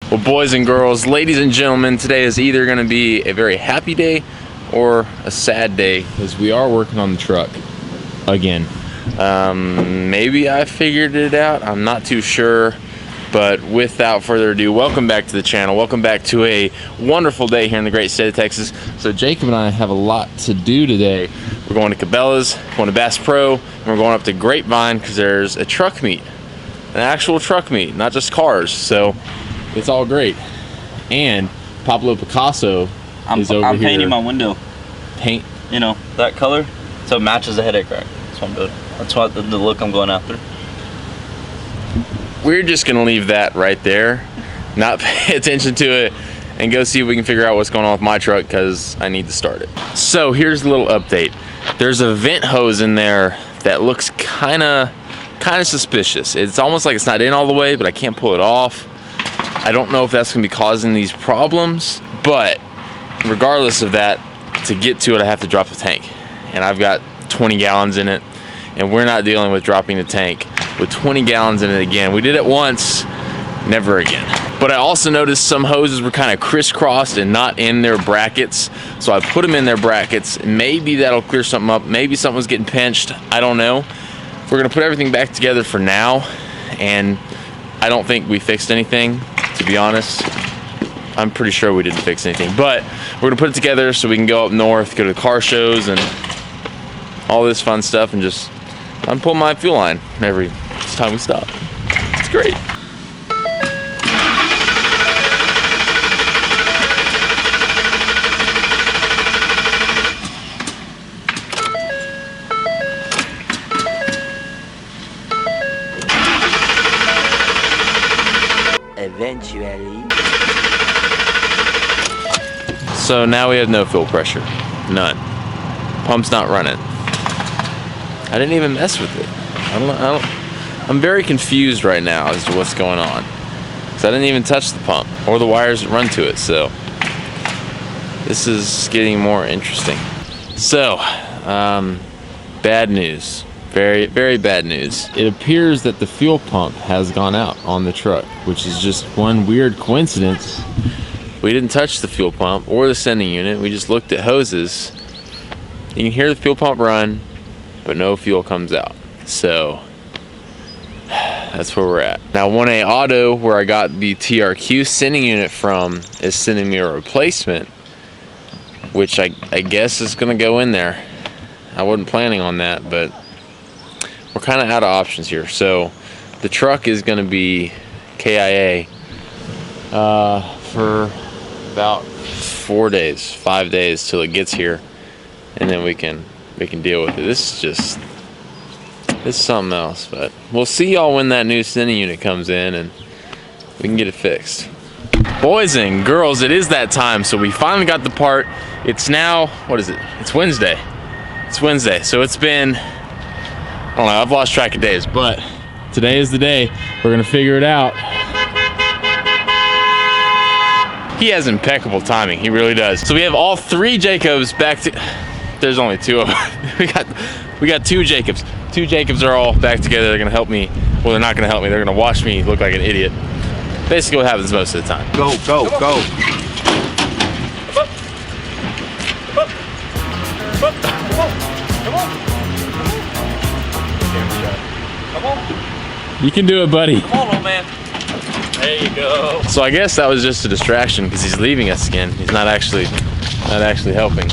Well, boys and girls, ladies and gentlemen, today is either going to be a very happy day or a sad day, because we are working on the truck again. Maybe I figured it out, I'm not too sure, but without further ado, welcome back to the channel. Welcome back to a wonderful day here in the great state of Texas. So Jacob and I have a lot to do today. We're going to Cabela's, going to Bass Pro, and we're going up to Grapevine because there's a truck meet, an actual truck meet, not just cars. So it's all great. And Pablo Picasso is over here. I'm painting my window. Paint? You know, that color, so it matches the headache rack. That's what I'm doing. That's what the look I'm going after. We're just gonna leave that right there, not pay attention to it, and go see if we can figure out what's going on with my truck, because I need to start it. So here's a little update. There's a vent hose in there that looks kind of suspicious. It's almost like it's not in all the way, but I can't pull it off. I don't know if that's gonna be causing these problems, but regardless of that, to get to it, I have to drop the tank, and I've got 20 gallons in it, and we're not dealing with dropping the tank with 20 gallons in it again. We did it once, never again. But I also noticed some hoses were kind of crisscrossed and not in their brackets, so I put them in their brackets. Maybe that'll clear something up. Maybe something was getting pinched, I don't know. We're gonna put everything back together for now, and I don't think we fixed anything, to be honest. I'm pretty sure we didn't fix anything, but we're gonna put it together so we can go up north, go to car shows and all this fun stuff, and just unpull my fuel line every time we stop. It's great. Eventually. So now we have no fuel pressure, none. Pump's not running. I didn't even mess with it. I'm very confused right now as to what's going on, because I didn't even touch the pump or the wires that run to it. So this is getting more interesting. So bad news, very, very bad news. It appears that the fuel pump has gone out on the truck, which is just one weird coincidence. We didn't touch the fuel pump or the sending unit. We just looked at hoses. You can hear the fuel pump run, but no fuel comes out. So that's where we're at. Now 1A Auto, where I got the TRQ sending unit from, is sending me a replacement, which I guess is gonna go in there. I wasn't planning on that, but we're kind of out of options here. So the truck is gonna be KIA for about 5 days till it gets here, and then we can deal with it. This is something else, but we'll see y'all when that new sending unit comes in and we can get it fixed. Boys and girls, it is that time. So we finally got the part. It's now, what is it? It's Wednesday. It's Wednesday. So it's been, I don't know, I've lost track of days, but today is the day. We're gonna figure it out. He has impeccable timing, he really does. So we have all 3 Jacobs back to, there's only 2 of them. we got 2 Jacobs. 2 Jacobs are all back together. They're gonna help me. Well, they're not gonna help me. They're gonna watch me look like an idiot. Basically what happens most of the time. Go, go, go. Come on. You can do it, buddy. Come on, old man. There you go. So I guess that was just a distraction because he's leaving us again. He's not actually helping.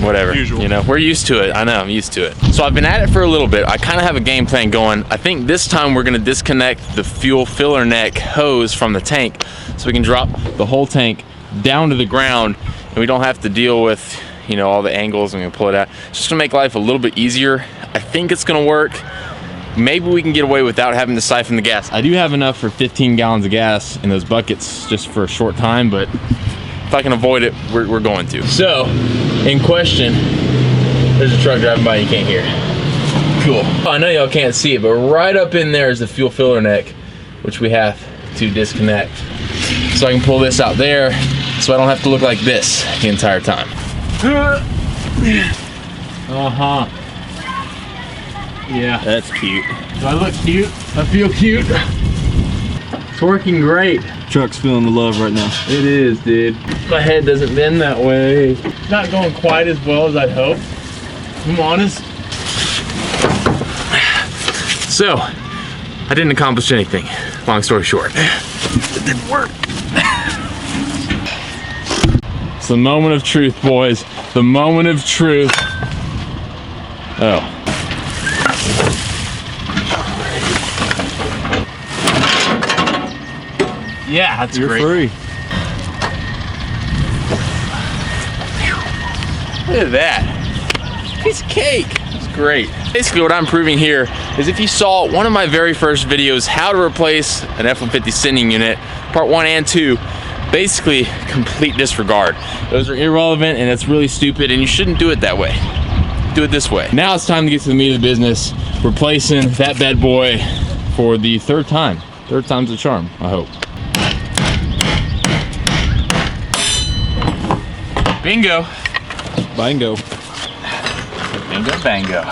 Whatever, you know, we're used to it. I know, I'm used to it. So I've been at it for a little bit. I kind of have a game plan going. I think this time we're gonna disconnect the fuel filler neck hose from the tank so we can drop the whole tank down to the ground and we don't have to deal with, you know, all the angles and we can pull it out. It's just gonna make life a little bit easier. I think it's gonna work. Maybe we can get away without having to siphon the gas. I do have enough for 15 gallons of gas in those buckets just for a short time, but if I can avoid it, we're going to. So, in question, there's a truck driving by you can't hear. Cool. I know y'all can't see it, but right up in there is the fuel filler neck, which we have to disconnect. So I can pull this out there, so I don't have to look like this the entire time. Uh-huh. Yeah. That's cute. Do I look cute? I feel cute. It's working great. Truck's feeling the love right now. It is, dude. My head doesn't bend that way. Not going quite as well as I'd hoped. I'm honest. So, I didn't accomplish anything. Long story short. It didn't work. It's the moment of truth, boys. The moment of truth. Oh. Yeah, that's You're great. free. Look at that. Piece of cake. That's great. Basically what I'm proving here is if you saw one of my very first videos, how to replace an F-150 sending unit, part 1 and 2, basically complete disregard. Those are irrelevant and it's really stupid and you shouldn't do it that way. Do it this way. Now it's time to get to the meat of the business, replacing that bad boy for the third time. Third time's the charm, I hope. Bingo. Bingo. Bingo bango.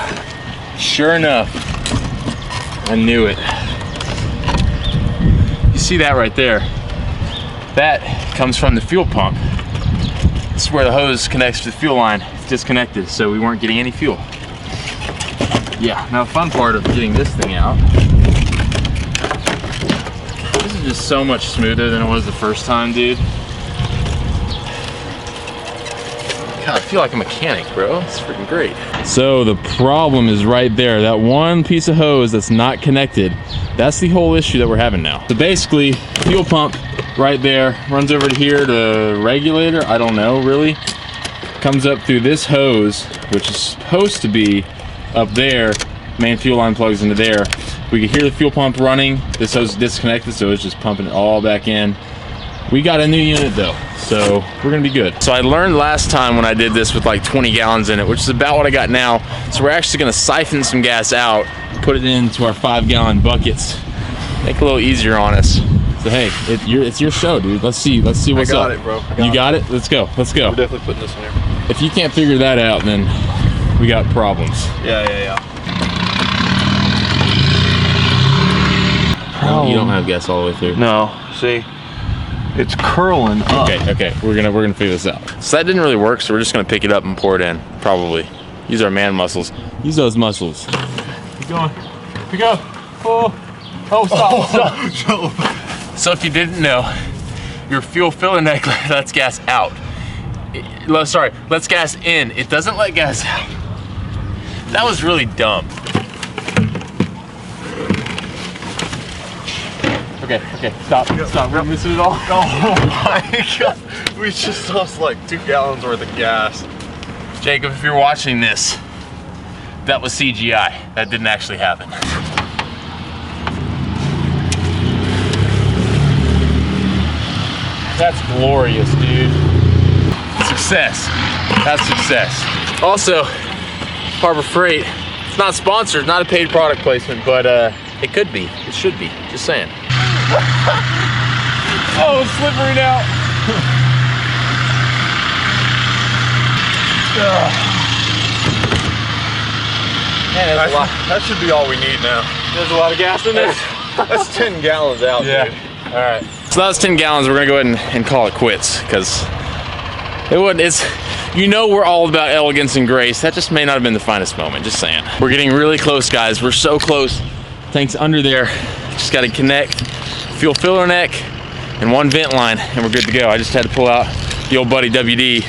Sure enough, I knew it. You see that right there? That comes from the fuel pump. This is where the hose connects to the fuel line. It's disconnected, so we weren't getting any fuel. Yeah, now the fun part of getting this thing out, this is just so much smoother than it was the first time, dude. God, I feel like a mechanic, bro. It's freaking great. So the problem is right there. That one piece of hose that's not connected. That's the whole issue that we're having now. So basically, fuel pump right there runs over to here to regulator. I don't know, really. Comes up through this hose, which is supposed to be up there. Main fuel line plugs into there. We can hear the fuel pump running. This hose is disconnected, so it's just pumping it all back in. We got a new unit though, so we're gonna be good. So I learned last time when I did this with like 20 gallons in it, which is about what I got now. So we're actually gonna siphon some gas out, put it into our 5-gallon buckets, make it a little easier on us. So hey, it's your show, dude. Let's see what's up. I got it, bro. You got it? Let's go. Let's go. We're definitely putting this in here. If you can't figure that out, then we got problems. Yeah. No, you don't have gas all the way through. No, see, it's curling up. Okay, we're gonna figure this out. So that didn't really work, so we're just gonna pick it up and pour it in, probably. Use our man muscles. Use those muscles. Keep going. Pick up. Oh, stop. So if you didn't know, your fuel filler neck lets gas out. Sorry, lets gas in. It doesn't let gas out. That was really dumb. Okay, stop. We're missing it all. Oh my god, we just lost like 2 gallons worth of gas. Jacob, if you're watching this, that was CGI. That didn't actually happen. That's glorious, dude. Success. That's success. Also, Harbor Freight, it's not sponsored, not a paid product placement, but it could be. It should be. Just saying. Oh, it's slippery now. Man, that's a lot. That should be all we need now. There's a lot of gas in there. That's 10 gallons out, dude. All right. So that's 10 gallons. We're gonna go ahead and call it quits because you know we're all about elegance and grace. That just may not have been the finest moment, just saying. We're getting really close, guys. We're so close. Tank's under there. Just gotta connect fuel filler neck and 1 vent line and we're good to go. I just had to pull out the old buddy WD.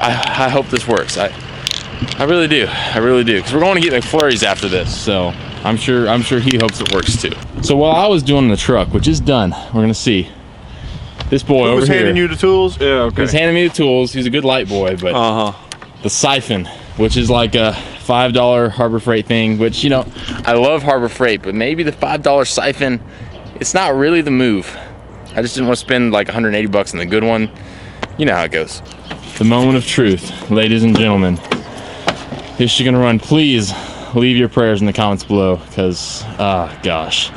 I hope this works. I really do. Because we're going to get McFlurries after this, so I'm sure he hopes it works too. So while I was doing the truck, which is done, we're gonna see this boy over here. handing you the tools? Yeah, okay. He's handing me the tools. He's a good light boy, but the siphon, which is like a $5 Harbor Freight thing, which, you know, I love Harbor Freight, but maybe the $5 siphon, it's not really the move. I just didn't want to spend like 180 bucks on the good one. You know how it goes. The moment of truth, ladies and gentlemen. Is she gonna run? Please leave your prayers in the comments below, because, gosh.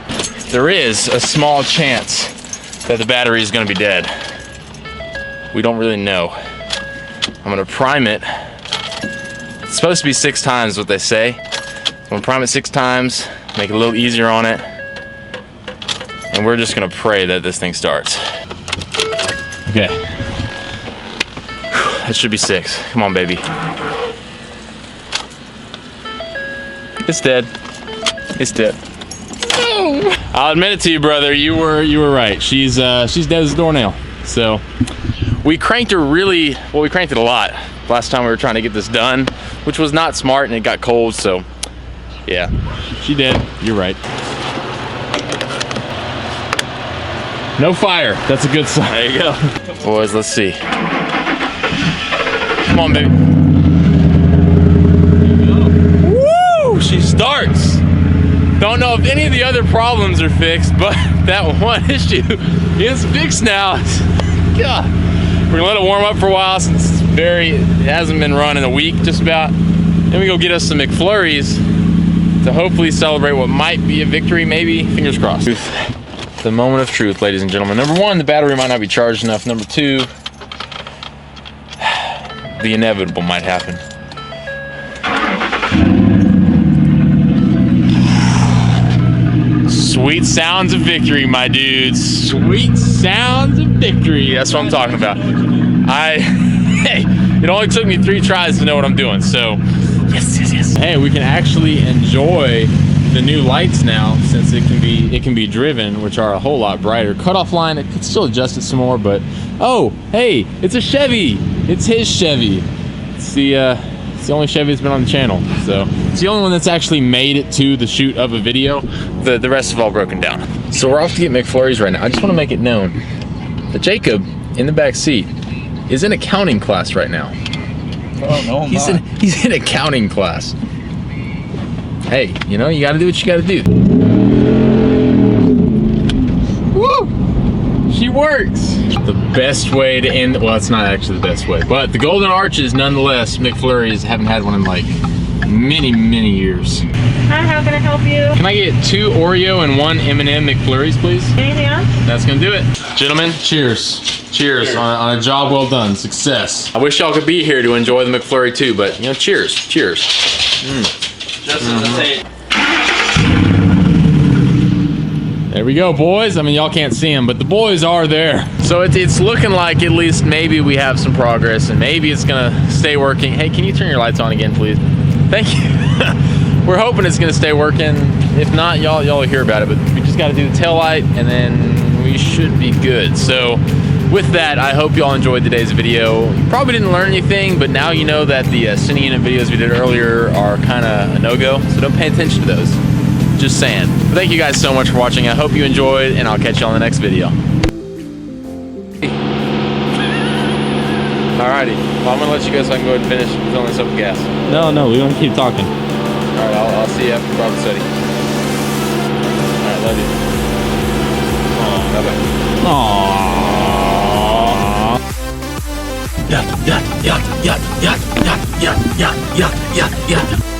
There is a small chance that the battery is gonna be dead. We don't really know. I'm gonna prime it. It's supposed to be 6 times what they say. I'm gonna prime it 6 times, make it a little easier on it. And we're just gonna pray that this thing starts. Okay. That should be 6. Come on, baby. It's dead. It's dead. I'll admit it to you, brother. You were right. She's dead as a doornail. So we cranked her really well. We cranked it a lot last time we were trying to get this done, which was not smart, and it got cold. So yeah, she did. You're right. No fire. That's a good sign. There you go, boys. Let's see. Come on, baby. Woo! She starts. Don't know if any of the other problems are fixed, but that one issue is fixed now. God. We're gonna let it warm up for a while since it hasn't been run in a week, just about. Then we go get us some McFlurries to hopefully celebrate what might be a victory, maybe. Fingers crossed. The moment of truth, ladies and gentlemen. Number 1, the battery might not be charged enough. Number 2, the inevitable might happen. Sweet sounds of victory, my dudes. Sweet sounds of victory. That's what I'm talking about. Hey, it only took me 3 tries to know what I'm doing, so yes. Hey, we can actually enjoy the new lights now, since it can be driven, which are a whole lot brighter. Cutoff line, it could still adjust it some more, but oh, hey, it's a Chevy. It's his Chevy. It's the only Chevy that's been on the channel, so it's the only one that's actually made it to the shoot of a video. The rest have all broken down. So we're off to get McFlurries right now. I just want to make it known that Jacob in the back seat is in accounting class right now. Oh no, he's in accounting class. Hey, you know, you got to do what you got to do. Woo! She works. The best way to end, well, it's not actually the best way, but the Golden Arches, nonetheless, McFlurries, haven't had one in like many years. Hi, how can I help you? Can I get 2 Oreo and 1 M&M McFlurries, please? Anything else? That's gonna do it. Gentlemen, cheers. Cheers on a job well done, success. I wish y'all could be here to enjoy the McFlurry too, but you know, cheers. Just as I say. There we go, boys. I mean, y'all can't see them, but the boys are there. So it's looking like at least maybe we have some progress, and maybe it's gonna stay working. Hey, can you turn your lights on again, please? Thank you. We're hoping it's gonna stay working. If not, y'all will hear about it, but we just gotta do the tail light, and then we should be good. So with that, I hope y'all enjoyed today's video. You probably didn't learn anything, but now you know that the cine unit videos we did earlier are kind of a no-go, so don't pay attention to those. Just saying. But thank you guys so much for watching. I hope you enjoyed, and I'll catch you on the next video. Alrighty, well, I'm gonna let you go so I can go ahead and finish filling this up with gas. No, we're gonna keep talking. Alright, I'll see you after Bible study. Alright, love you. Bye-bye. Aww. Yeah.